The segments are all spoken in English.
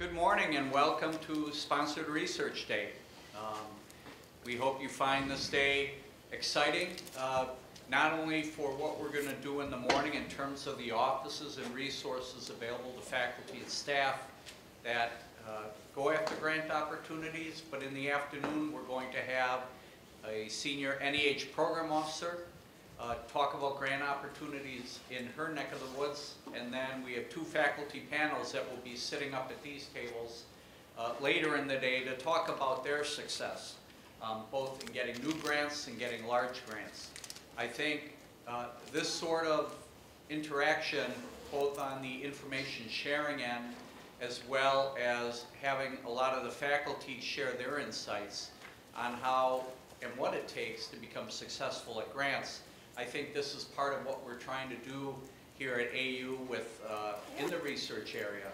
Good morning and welcome to Sponsored Research Day. We hope you find this day exciting, not only for what we're going to do in the morning in terms of the offices and resources available to faculty and staff that go after grant opportunities, but in the afternoon we're going to have a senior NEH program officer talk about grant opportunities in her neck of the woods, and then we have two faculty panels that will be sitting up at these tables later in the day to talk about their success, both in getting new grants and getting large grants. I think this sort of interaction, both on the information sharing end as well as having a lot of the faculty share their insights on how and what it takes to become successful at grants. I think this is part of what we're trying to do here at AU with, in the research area,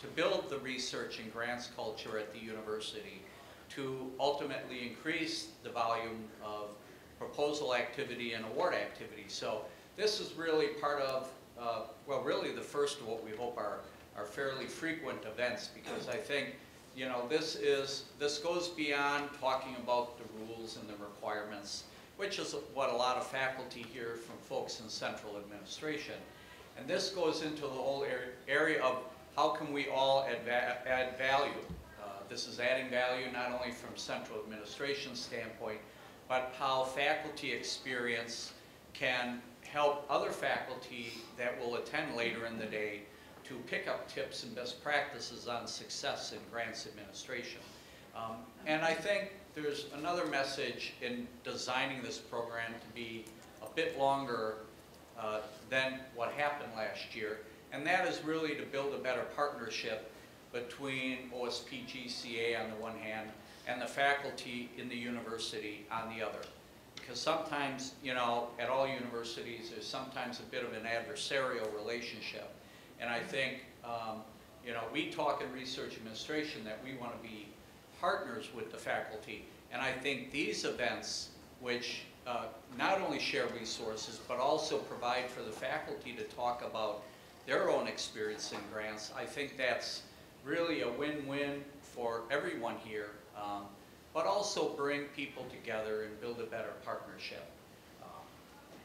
to build the research and grants culture at the university, to ultimately increase the volume of proposal activity and award activity. So this is really part of, well, really the first of what we hope are fairly frequent events, because I think, you know, this goes beyond talking about the rules and the requirements, which is what a lot of faculty hear from folks in central administration. And this goes into the whole area of how can we all add value. This is adding value not only from central administration standpoint, but how faculty experience can help other faculty that will attend later in the day to pick up tips and best practices on success in grants administration. And I think there's another message in designing this program to be a bit longer than what happened last year, and that is really to build a better partnership between OSP GCA on the one hand and the faculty in the university on the other. Because sometimes, you know, at all universities there's sometimes a bit of an adversarial relationship. And I think, you know, we talk in research administration that we want to be partners with the faculty. And I think these events, which not only share resources, but also provide for the faculty to talk about their own experience in grants, I think that's really a win-win for everyone here, but also bring people together and build a better partnership.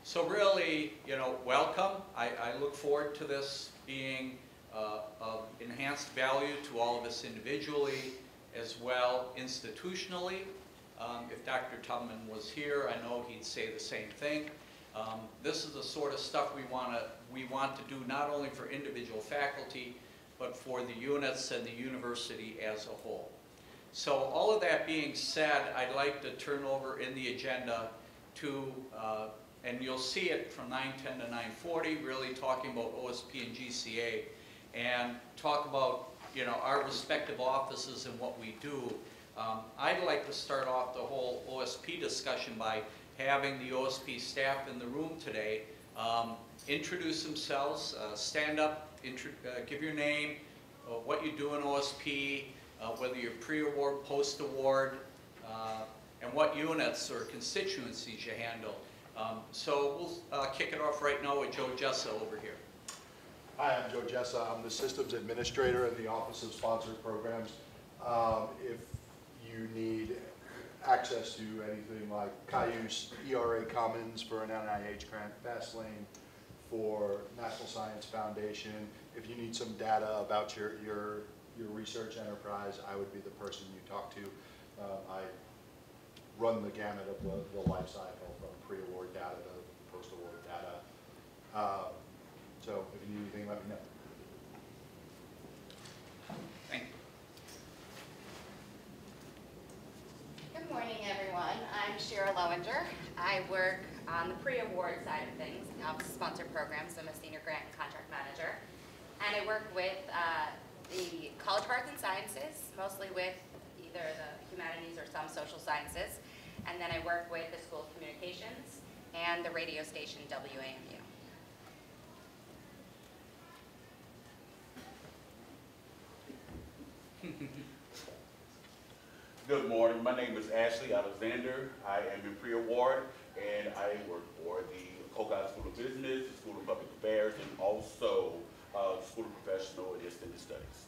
So really, you know, welcome. I look forward to this being of enhanced value to all of us individually as well institutionally. If Dr. Tubman was here, I know he'd say the same thing. This is the sort of stuff we want to do not only for individual faculty, but for the units and the university as a whole. So all of that being said, I'd like to turn over in the agenda to, and you'll see it from 9:10 to 9:40, really talking about OSP and GCA, and talk about, you know, our respective offices and what we do. I'd like to start off the whole OSP discussion by having the OSP staff in the room today introduce themselves, stand up, give your name, what you do in OSP, whether you're pre-award, post-award, and what units or constituencies you handle. So we'll kick it off right now with Joe Jessa over here. Hi, I'm Joe Jessa. I'm the Systems Administrator in the Office of Sponsored Programs. If you need access to anything like Cayuse ERA Commons for an NIH grant, FastLane for National Science Foundation, if you need some data about your research enterprise, I would be the person you talk to. I run the gamut of the life cycle from pre-award data to post-award data. So if you need anything, let me know. Thank you. Good morning, everyone. I'm Shira Lowinger. I work on the pre-award side of things in the Office of Sponsored Programs. I'm a senior grant and contract manager. And I work with the College of Arts and Sciences, mostly with either the humanities or some social sciences. And then I work with the School of Communications and the radio station WAMU. Good morning. My name is Ashley Alexander. I am in pre-award, and I work for the Coke Island School of Business, the School of Public Affairs, and also the School of Professional and Extended Studies.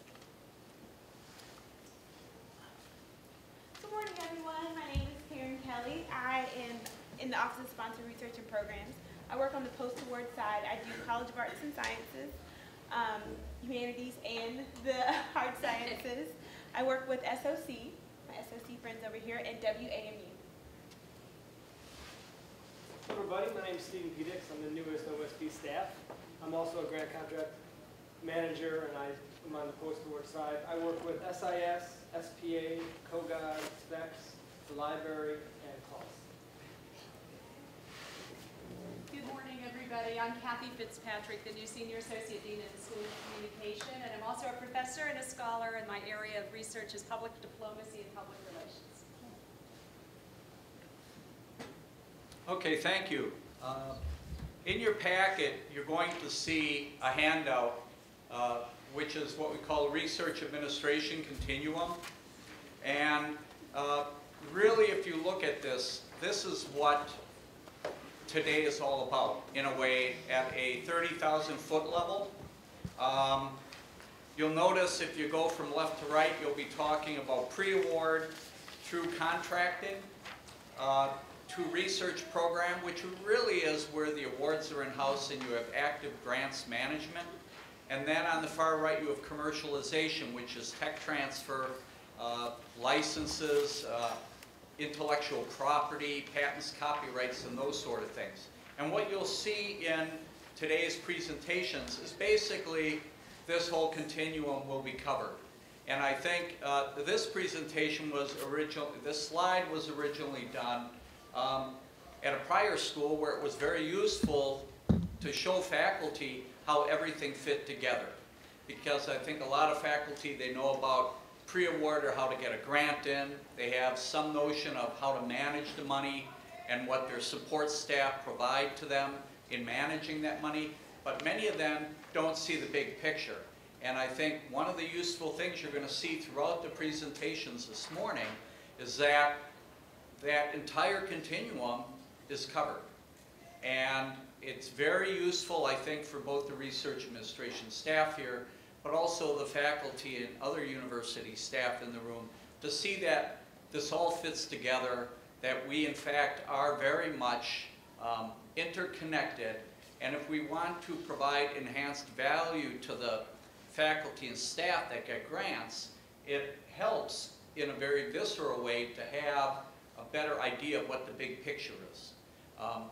in the Office of Sponsored Research and Programs. I work on the post-award side. I do College of Arts and Sciences, humanities, and the hard sciences. I work with SOC, my SOC friends over here, and WAMU. Hello everybody, my name is Stephen Pedix. I'm the newest OSP staff. I'm also a grant contract manager, and I'm on the post-award side. I work with SIS, SPA, COGA, SPECS, the library, and CALS. Good morning, everybody. I'm Kathy Fitzpatrick, the new Senior Associate Dean in the School of Communication, and I'm also a professor and a scholar, and my area of research is public diplomacy and public relations. Okay, thank you. In your packet, you're going to see a handout, which is what we call Research Administration Continuum. And really, if you look at this, this is what today is all about, in a way, at a 30,000-foot level. You'll notice if you go from left to right, you'll be talking about pre-award through contracting, to research program, which really is where the awards are in-house and you have active grants management. And then on the far right, you have commercialization, which is tech transfer, licenses, intellectual property, patents, copyrights, and those sort of things. And what you'll see in today's presentations is basically this whole continuum will be covered. And I think this presentation was this slide was originally done at a prior school where it was very useful to show faculty how everything fit together. Because I think a lot of faculty, they know about pre-award or how to get a grant in. They have some notion of how to manage the money and what their support staff provide to them in managing that money. But many of them don't see the big picture. And I think one of the useful things you're going to see throughout the presentations this morning is that that entire continuum is covered. And it's very useful, I think, for both the research administration staff here, but also the faculty and other university staff in the room to see that this all fits together, that we in fact are very much interconnected. And if we want to provide enhanced value to the faculty and staff that get grants, it helps in a very visceral way to have a better idea of what the big picture is.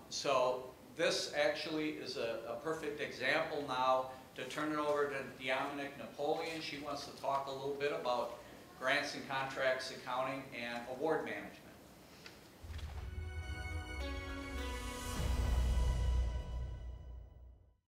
So this actually is a perfect example now to turn it over to Dominic Napoleon. She wants to talk a little bit about grants and contracts accounting and award management.